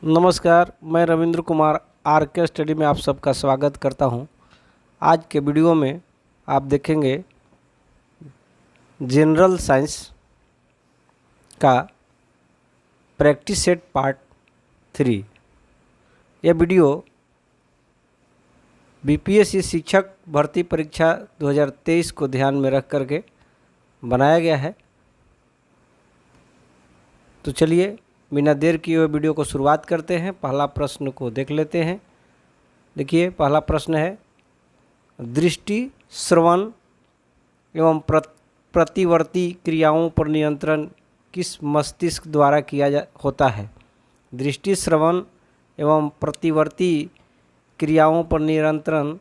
नमस्कार, मैं रविंद्र कुमार आर के स्टडी में आप सबका स्वागत करता हूं। आज के वीडियो में आप देखेंगे जनरल साइंस का प्रैक्टिस सेट पार्ट 3। यह वीडियो बीपीएससी शिक्षक भर्ती परीक्षा 2023 को ध्यान में रख करके बनाया गया है। तो चलिए बिना देर किए हुए वीडियो को शुरुआत करते हैं। पहला प्रश्न को देख लेते हैं। देखिए, पहला प्रश्न है, दृष्टि, श्रवण एवं प्रतिवर्ती क्रियाओं पर नियंत्रण किस मस्तिष्क द्वारा होता है? दृष्टि, श्रवण एवं प्रतिवर्ती क्रियाओं पर नियंत्रण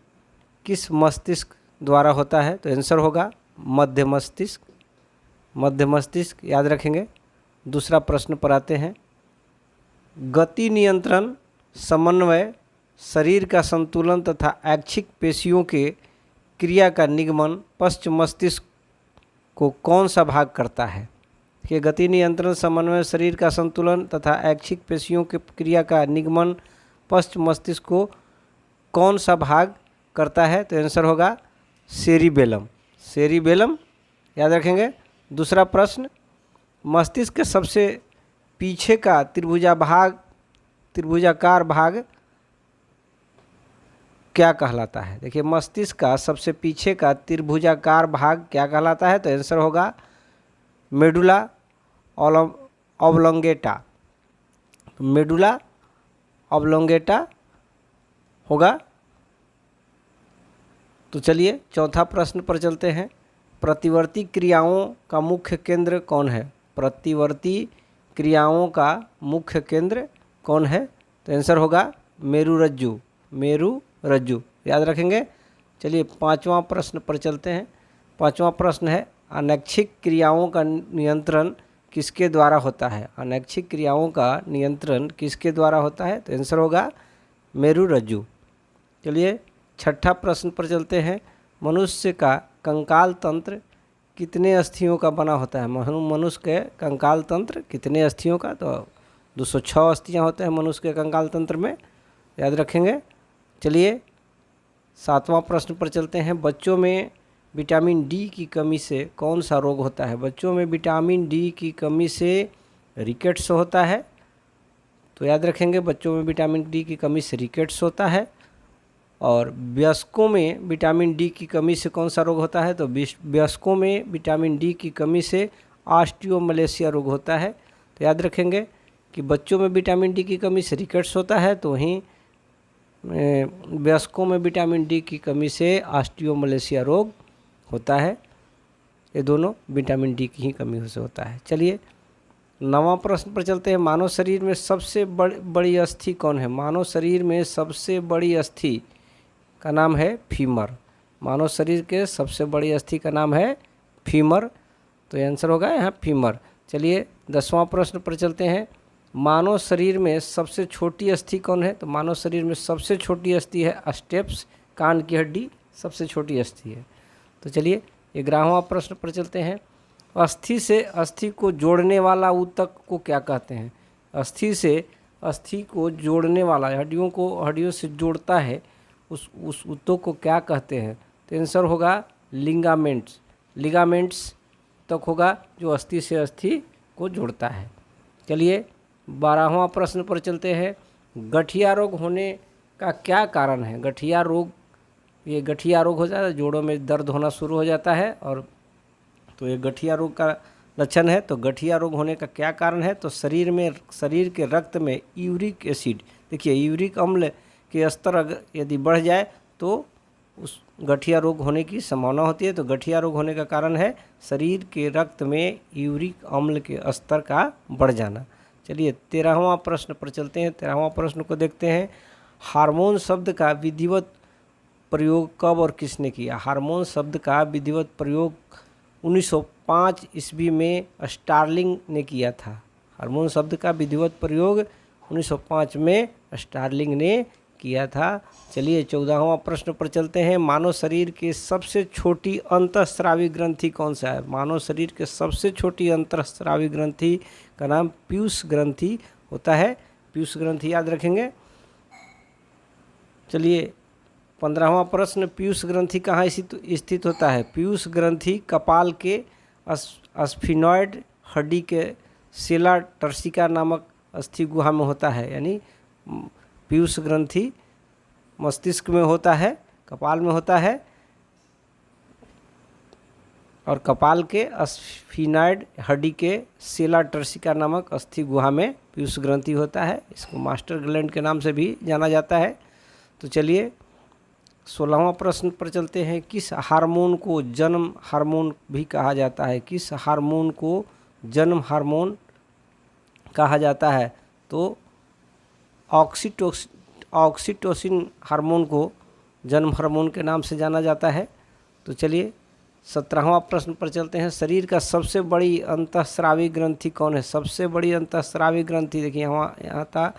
किस मस्तिष्क द्वारा होता है? तो आंसर होगा मध्य मस्तिष्क। मध्य मस्तिष्क याद रखेंगे। दूसरा प्रश्न पर आते हैं, गति नियंत्रण, समन्वय, शरीर का संतुलन तथा ऐच्छिक पेशियों के क्रिया का निगमन पश्च मस्तिष्क को कौन सा भाग करता है? कि गति नियंत्रण, समन्वय, शरीर का संतुलन तथा ऐच्छिक पेशियों के क्रिया का निगमन पश्च मस्तिष्क को कौन सा भाग करता है? तो आंसर होगा सेरिबेलम। सेरिबेलम याद रखेंगे। दूसरा प्रश्न, मस्तिष्क के सबसे पीछे का त्रिभुजाकार भाग क्या कहलाता है? देखिए, मस्तिष्क का सबसे पीछे का त्रिभुजाकार भाग क्या कहलाता है? तो आंसर होगा मेडुला ऑब्लोंगेटा। मेडुला ऑब्लोंगेटा होगा। तो चलिए चौथा प्रश्न पर चलते हैं, प्रतिवर्ती क्रियाओं का मुख्य केंद्र कौन है? प्रतिवर्ती क्रियाओं का मुख्य केंद्र कौन है? तो आंसर होगा मेरुरज्जु। मेरुरज्जु याद रखेंगे। चलिए पांचवा प्रश्न पर चलते हैं। पांचवा प्रश्न है, अनैच्छिक क्रियाओं का नियंत्रण किसके द्वारा होता है? अनैच्छिक क्रियाओं का नियंत्रण किसके द्वारा होता है? तो आंसर होगा मेरुरज्जु। चलिए छठा प्रश्न पर चलते हैं, मनुष्य का कंकाल तंत्र कितने अस्थियों का बना होता है? मनुष्य के कंकाल तंत्र कितने अस्थियों का? तो 206 अस्थियाँ होते हैं मनुष्य के कंकाल तंत्र में, याद रखेंगे। चलिए सातवां प्रश्न पर चलते हैं, बच्चों में विटामिन डी की कमी से कौन सा रोग होता है? बच्चों में विटामिन डी की कमी से रिकेट्स होता है। तो याद रखेंगे, बच्चों में विटामिन डी की कमी से रिकेट्स होता है। और वयस्कों में विटामिन डी की कमी से कौन सा रोग होता है? तो वयस्कों में विटामिन डी की कमी से ऑस्टियोमलेशिया रोग होता है। तो याद रखेंगे कि बच्चों में विटामिन डी की कमी से रिकेट्स होता है, तो वहीं वयस्कों में विटामिन डी की कमी से ऑस्टियोमलेशिया रोग होता है। ये दोनों विटामिन डी की ही कमी से होता है। चलिए नवां प्रश्न पर चलते हैं, मानव शरीर में सबसे बड़ी अस्थि कौन है? मानव शरीर में सबसे बड़ी अस्थि का नाम है फीमर। मानव शरीर के सबसे बड़ी अस्थि का नाम है फीमर। तो आंसर होगा यहाँ फीमर। चलिए 10वां प्रश्न पर चलते हैं, मानव शरीर में सबसे छोटी अस्थि कौन है? तो मानव शरीर में सबसे छोटी अस्थि है स्टेप्स, कान की हड्डी सबसे छोटी अस्थि है। तो चलिए 11वां प्रश्न पर चलते हैं, अस्थि से अस्थि को जोड़ने वाला ऊतक को क्या कहते हैं? अस्थि से अस्थि को जोड़ने वाला, हड्डियों को हड्डियों से जोड़ता है, उस ऊतक को क्या कहते हैं? तो आंसर होगा लिगामेंट्स। लिगामेंट्स तक होगा जो अस्थि से अस्थि को जोड़ता है। चलिए 12वां प्रश्न पर चलते हैं, गठिया रोग होने का क्या कारण है? गठिया रोग, ये गठिया रोग हो जाता है, जोड़ों में दर्द होना शुरू हो जाता है, और तो ये गठिया रोग का लक्षण है। तो गठिया रोग होने का क्या कारण है? तो शरीर के रक्त में यूरिक एसिड, देखिए यूरिक अम्ल के स्तर यदि बढ़ जाए तो उस गठिया रोग होने की संभावना होती है। तो गठिया रोग होने का कारण है शरीर के रक्त में यूरिक अम्ल के स्तर का बढ़ जाना। चलिए 13वां प्रश्न पर चलते हैं। 13वां प्रश्न को देखते हैं, हार्मोन शब्द का विधिवत प्रयोग कब और किसने किया? हार्मोन शब्द का विधिवत प्रयोग 1905 ईस्वी में स्टार्लिंग ने किया था। हार्मोन शब्द का विधिवत प्रयोग 1905 में स्टार्लिंग ने किया था। चलिए 14वां प्रश्न पर चलते हैं, मानव शरीर के सबसे छोटी अंतःस्रावी ग्रंथि कौन सा है? मानव शरीर के सबसे छोटी अंतःस्रावी ग्रंथि का नाम पीयूष ग्रंथि होता है। पीयूष ग्रंथि याद रखेंगे। चलिए 15वां प्रश्न, पीयूष ग्रंथि कहाँ स्थित होता है? पीयूष ग्रंथि कपाल के स्फिनॉइड हड्डी के सेला टर्सिका नामक अस्थि गुहा में होता है। यानी पीयूष ग्रंथि मस्तिष्क में होता है, कपाल में होता है, और कपाल के स्फिनॉइड हड्डी के सेला टर्सिका नामक अस्थि गुहा में पीयूष ग्रंथि होता है। इसको मास्टर ग्लैंड के नाम से भी जाना जाता है। तो चलिए 16वां प्रश्न पर चलते हैं। किस हार्मोन को जन्म हार्मोन भी कहा जाता है? किस हार्मोन को जन्म हार्मोन कहा जाता है? तो ऑक्सीटोसिन हार्मोन को जन्म हार्मोन के नाम से जाना जाता है। तो चलिए 17वां प्रश्न पर चलते हैं। शरीर का सबसे बड़ी अंतःस्रावी ग्रंथि कौन है? सबसे बड़ी अंतःस्रावी ग्रंथि, देखिए यहाँ था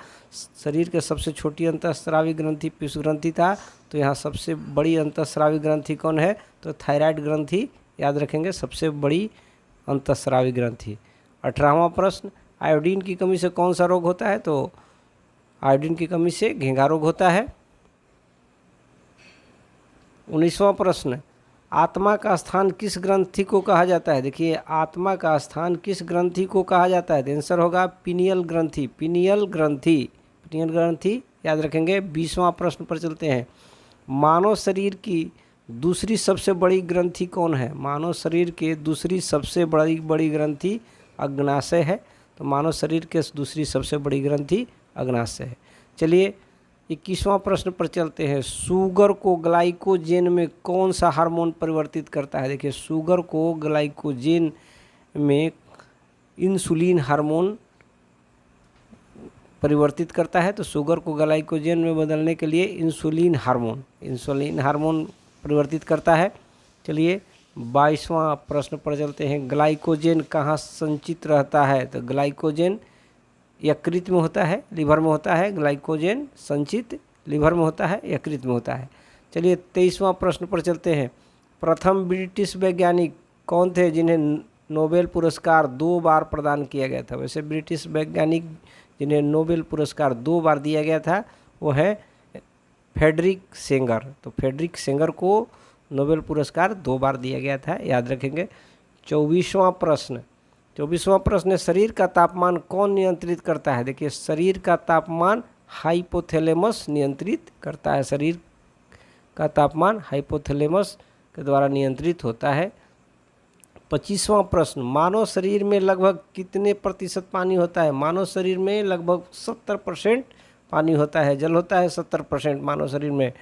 शरीर के सबसे छोटी अंतःस्रावी ग्रंथि पीयूष ग्रंथि था, तो यहाँ सबसे बड़ी अंतःस्रावी ग्रंथि कौन है? तो थायराइड ग्रंथि याद रखेंगे, सबसे बड़ी अंतःस्रावी ग्रंथि। 18वां प्रश्न, आयोडीन की कमी से कौन सा रोग होता है? तो आयोडीन की कमी से घेंघा रोग होता है। 19वां प्रश्न, आत्मा का स्थान किस ग्रंथि को कहा जाता है? देखिए आत्मा का स्थान किस ग्रंथि को कहा जाता है? आंसर होगा पीनियल ग्रंथि, पीनियल ग्रंथि, पीनियल ग्रंथि याद रखेंगे। 20वां प्रश्न पर चलते हैं। मानव शरीर की दूसरी सबसे बड़ी ग्रंथि कौन है? मानव शरीर के दूसरी सबसे बड़ी ग्रंथि अग्नाशय है। तो मानव शरीर के दूसरी सबसे बड़ी ग्रंथि अग्नाशय है। चलिए 21वां प्रश्न पर चलते हैं। शुगर को ग्लाइकोजेन में कौन सा हार्मोन परिवर्तित करता है? देखिए शुगर को ग्लाइकोजेन में इंसुलिन हार्मोन परिवर्तित करता है। तो शुगर को ग्लाइकोजेन में बदलने के लिए इंसुलिन हार्मोन परिवर्तित करता है। चलिए 22वां प्रश्न पर चलते हैं। ग्लाइकोजेन कहाँ संचित रहता है? तो ग्लाइकोजेन यकृत में होता है, लीवर में होता है। ग्लाइकोजेन संचित लीवर में होता है, यकृत में होता है। चलिए 23वां प्रश्न पर चलते हैं। प्रथम ब्रिटिश वैज्ञानिक कौन थे जिन्हें नोबेल पुरस्कार 2 बार प्रदान किया गया था? वैसे ब्रिटिश वैज्ञानिक जिन्हें नोबेल पुरस्कार 2 बार दिया गया था वो है फ्रेडरिक सेंगर। तो फ्रेडरिक सेंगर को नोबेल पुरस्कार 2 बार दिया गया था, याद रखेंगे। 24वां प्रश्न है, शरीर का तापमान कौन नियंत्रित करता है? देखिए शरीर का तापमान हाइपोथैलेमस नियंत्रित करता है। शरीर का तापमान हाइपोथैलेमस के द्वारा नियंत्रित होता है। 25वां प्रश्न, मानव शरीर में लगभग कितने प्रतिशत पानी होता है? मानव शरीर में लगभग 70% पानी होता है, जल होता है 70% मानव शरीर में।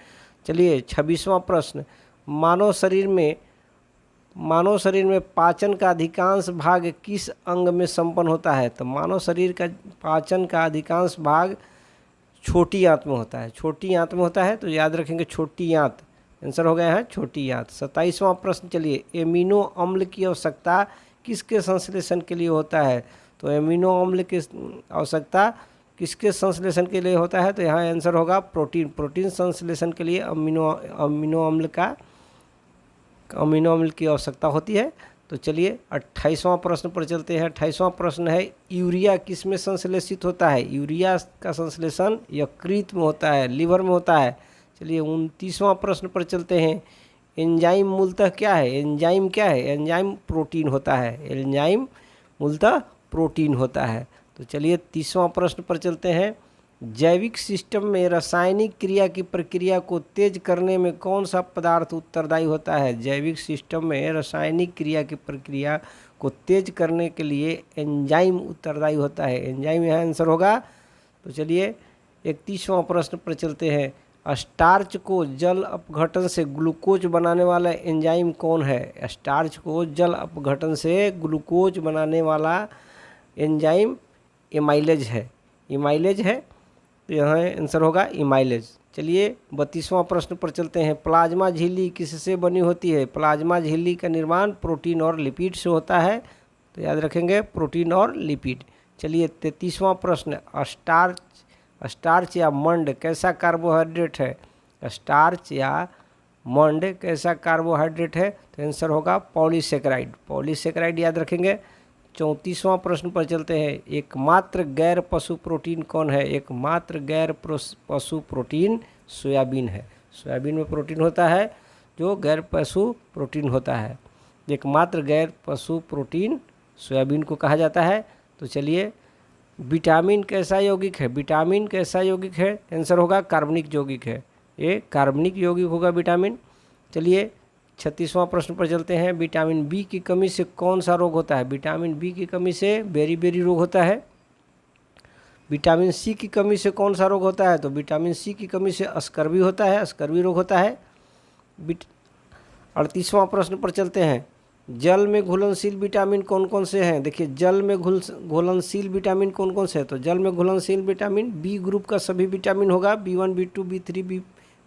चलिए 26वां प्रश्न, मानव शरीर में पाचन का अधिकांश भाग किस अंग में संपन्न होता है? तो मानव शरीर का पाचन का अधिकांश भाग छोटी आंत में होता है, छोटी आंत में होता है। तो याद रखेंगे छोटी आंत, आंसर हो गया है छोटी आंत। 27वां प्रश्न, चलिए एमिनो अम्ल की आवश्यकता किसके संश्लेषण के लिए होता है? तो एमिनो अम्ल की आवश्यकता किसके संश्लेषण के लिए होता है? तो यहाँ आंसर होगा प्रोटीन संश्लेषण के लिए अमीनो अम्ल की आवश्यकता होती है। तो चलिए 28वां प्रश्न पर चलते हैं। 28वां प्रश्न है, यूरिया किस में संश्लेषित होता है? यूरिया का संश्लेषण यकृत में होता है, लीवर में होता है। चलिए 29वां प्रश्न पर चलते हैं। एंजाइम मूलतः क्या है? एंजाइम क्या है? एंजाइम प्रोटीन होता है, एंजाइम मूलतः प्रोटीन होता है। तो चलिए 30वां प्रश्न पर चलते हैं। जैविक सिस्टम में रासायनिक क्रिया की प्रक्रिया को तेज करने में कौन सा पदार्थ उत्तरदायी होता है? जैविक सिस्टम में रासायनिक क्रिया की प्रक्रिया को तेज करने के लिए एंजाइम उत्तरदायी होता है, एंजाइम यहाँ आंसर होगा। तो चलिए 31वां प्रश्न पर चलते हैं। स्टार्च को जल अपघटन से ग्लूकोज बनाने वाला एंजाइम कौन है? स्टार्च को जल अपघटन से ग्लूकोज बनाने वाला एंजाइम एमाइलेज है। तो यहाँ आंसर होगा इमाइलेज। चलिए 32वां प्रश्न पर चलते हैं। प्लाज्मा झिल्ली किससे बनी होती है? प्लाज्मा झिल्ली का निर्माण प्रोटीन और लिपिड से होता है। तो याद रखेंगे प्रोटीन और लिपिड। चलिए 33वां प्रश्न, स्टार्च या मंड कैसा कार्बोहाइड्रेट है? स्टार्च या मंड कैसा कार्बोहाइड्रेट है? तो आंसर होगा पॉलीसेकेराइड याद रखेंगे। 34वां प्रश्न पर चलते हैं। एकमात्र गैर पशु प्रोटीन कौन है? एकमात्र गैर पशु प्रोटीन सोयाबीन है। सोयाबीन में प्रोटीन होता है जो गैर पशु प्रोटीन होता है। एकमात्र गैर पशु प्रोटीन सोयाबीन को कहा जाता है। तो चलिए, विटामिन कैसा यौगिक है? विटामिन कैसा यौगिक है? आंसर होगा कार्बनिक यौगिक है। ये कार्बनिक यौगिक होगा विटामिन। चलिए 36वां प्रश्न पर चलते हैं। विटामिन बी की कमी से कौन सा रोग होता है? विटामिन बी की कमी से बेरी रोग होता है। विटामिन सी की कमी से कौन सा रोग होता है? तो विटामिन सी की कमी से स्कर्वी होता है, स्कर्वी रोग होता है। 38वां प्रश्न पर चलते हैं। जल में घुलनशील विटामिन कौन कौन से हैं? देखिए, जल में घुलनशील विटामिन कौन कौन से हैं? तो जल में घुलनशील विटामिन बी ग्रुप का सभी विटामिन होगा, B1, B2, B3,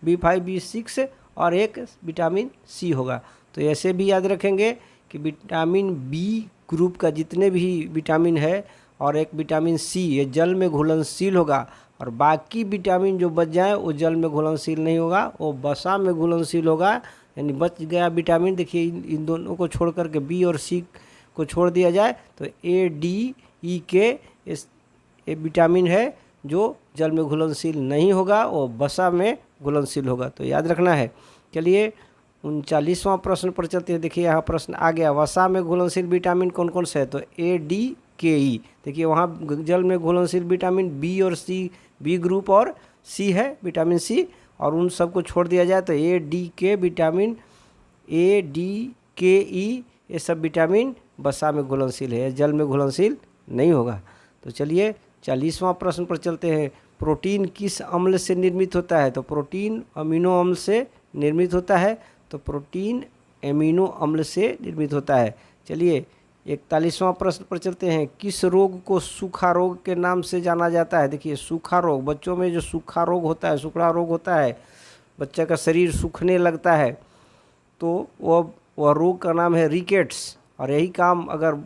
B5, B6 और एक विटामिन सी होगा। तो ऐसे भी याद रखेंगे कि विटामिन बी ग्रुप का जितने भी विटामिन है और एक विटामिन सी, ये जल में घुलनशील होगा, और बाकी विटामिन जो बच जाए वो जल में घुलनशील नहीं होगा, वो वसा में घुलनशील होगा। यानी बच गया विटामिन, देखिए इन दोनों को छोड़ करके बी और सी को छोड़ दिया जाए तो ए, डी, ई के इस विटामिन है जो जल में घुलनशील नहीं होगा, वो वसा में घुलनशील होगा। तो याद रखना है। चलिए 39वां प्रश्न पर चलते हैं। देखिए यहाँ प्रश्न आ गया, वसा में घुलनशील विटामिन कौन कौन से है? तो ए, डी, के, ई। देखिए वहाँ जल में घुलनशील विटामिन बी और सी, बी ग्रुप और सी है विटामिन सी, और उन सबको छोड़ दिया जाए तो ए, डी, के विटामिन, ए, डी, के, ई, ये सब विटामिन वसा में घुलनशील है, जल में घुलनशील नहीं होगा। तो चलिए 40वां प्रश्न पर चलते हैं। प्रोटीन किस अम्ल से निर्मित होता है? तो प्रोटीन अमीनो अम्ल से निर्मित होता है। तो प्रोटीन एमिनो अम्ल से निर्मित होता है। चलिए 41वां प्रश्न पर चलते हैं। किस रोग को सूखा रोग के नाम से जाना जाता है? देखिए सूखा रोग, बच्चों में जो सूखा रोग होता है, सूखा रोग होता है, बच्चे का शरीर सूखने लगता है, तो वह रोग का नाम है रिकेट्स। और यही काम अगर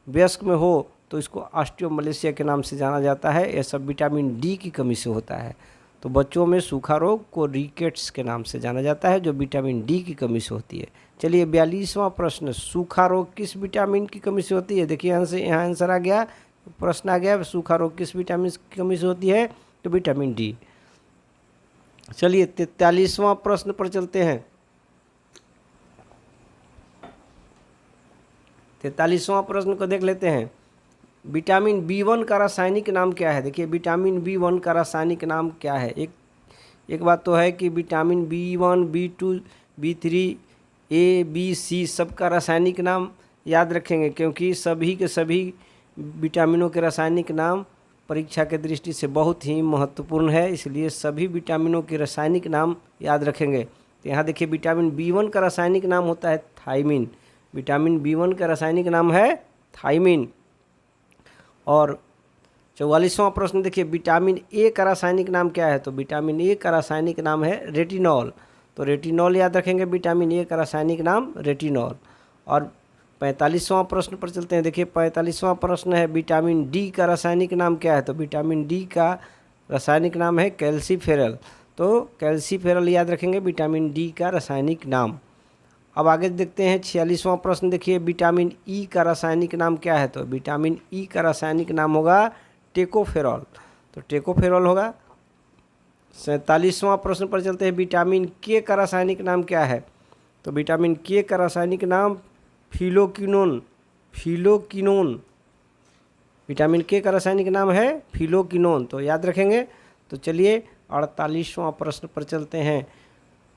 वयस्क में हो तो इसको ऑस्टियोमलेशिया के नाम से जाना जाता है। यह सब विटामिन डी की कमी से होता है। तो बच्चों में सूखा रोग को रिकेट्स के नाम से जाना जाता है, जो विटामिन डी की कमी से होती है। चलिए 42वां प्रश्न, सूखा रोग किस विटामिन की कमी से होती है? देखिए यहाँ आंसर आ गया, प्रश्न आ गया, सूखा रोग किस विटामिन की कमी से होती है? तो विटामिन डी। चलिए 43वां प्रश्न पर चलते हैं। 43वां प्रश्न को देख लेते हैं। विटामिन B1 का रासायनिक नाम क्या है? देखिए विटामिन B1 का रासायनिक नाम क्या है? एक बात तो है कि vitamin B1, B2, B3, A, B, C सबका रासायनिक नाम याद रखेंगे, क्योंकि सभी के सभी विटामिनों के रासायनिक नाम परीक्षा के दृष्टि से बहुत ही महत्वपूर्ण है, इसलिए सभी विटामिनों के रासायनिक नाम याद रखेंगे। तो यहाँ देखिए विटामिन B1 का रासायनिक नाम होता है थायमिन। विटामिन B1 का रासायनिक नाम है थायमिन। और 44वां प्रश्न देखिए, विटामिन ए का रासायनिक नाम क्या है? तो विटामिन ए का रासायनिक नाम है रेटिनॉल। तो रेटिनॉल याद रखेंगे, विटामिन ए का रासायनिक नाम रेटिनॉल। और 45वां प्रश्न पर चलते हैं। देखिए 45वां प्रश्न है, विटामिन डी का रासायनिक नाम क्या है? तो विटामिन डी का रासायनिक नाम है कैल्सीफेरल। तो कैल्सीफेरल याद रखेंगे, विटामिन डी का रासायनिक नाम। अब आगे देखते हैं 46वां प्रश्न। देखिए विटामिन ई का रासायनिक नाम क्या है? तो विटामिन ई का रासायनिक नाम होगा टेकोफेरॉल। तो टेकोफेरॉल होगा। 47वां प्रश्न पर चलते हैं। विटामिन के का रासायनिक नाम क्या है? तो विटामिन के का रासायनिक नाम फिलोक्विनोन। फिलोक्विनोन, विटामिन के का रासायनिक नाम है फिलोक्विनोन। तो याद रखेंगे। तो चलिए 48वां प्रश्न पर चलते हैं।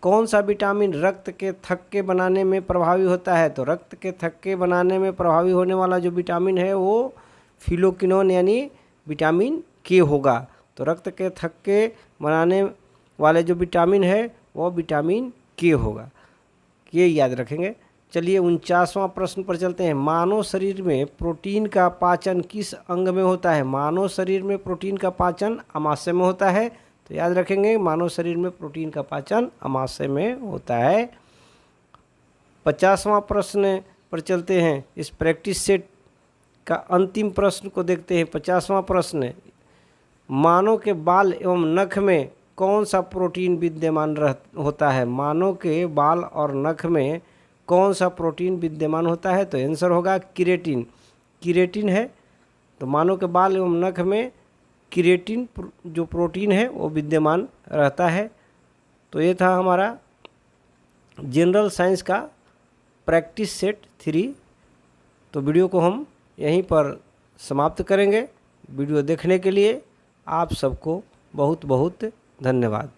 कौन सा विटामिन रक्त के थक्के बनाने में प्रभावी होता है? तो रक्त के थक्के बनाने में प्रभावी होने वाला जो विटामिन है वो फिलोक्विनोन यानी विटामिन के होगा। तो रक्त के थक्के बनाने वाले जो विटामिन है वो विटामिन के होगा, ये याद रखेंगे। चलिए 49वां प्रश्न पर चलते हैं। मानव शरीर में प्रोटीन का पाचन किस अंग में होता है? मानव शरीर में प्रोटीन का पाचन अमाशय में होता है। तो याद रखेंगे, मानव शरीर में प्रोटीन का पाचन अमाशय में होता है। 50वां प्रश्न पर चलते हैं। इस प्रैक्टिस सेट का अंतिम प्रश्न को देखते हैं। 50वां प्रश्न, मानव के बाल एवं नख में कौन सा प्रोटीन विद्यमान होता है? मानव के बाल और नख में कौन सा प्रोटीन विद्यमान होता है? तो आंसर होगा केराटिन। कीरेटिन है। तो मानव के बाल एवं नख में कीरेटिन जो प्रोटीन है वो विद्यमान रहता है। तो ये था हमारा जनरल साइंस का प्रैक्टिस सेट 3। तो वीडियो को हम यहीं पर समाप्त करेंगे। वीडियो देखने के लिए आप सबको बहुत बहुत धन्यवाद।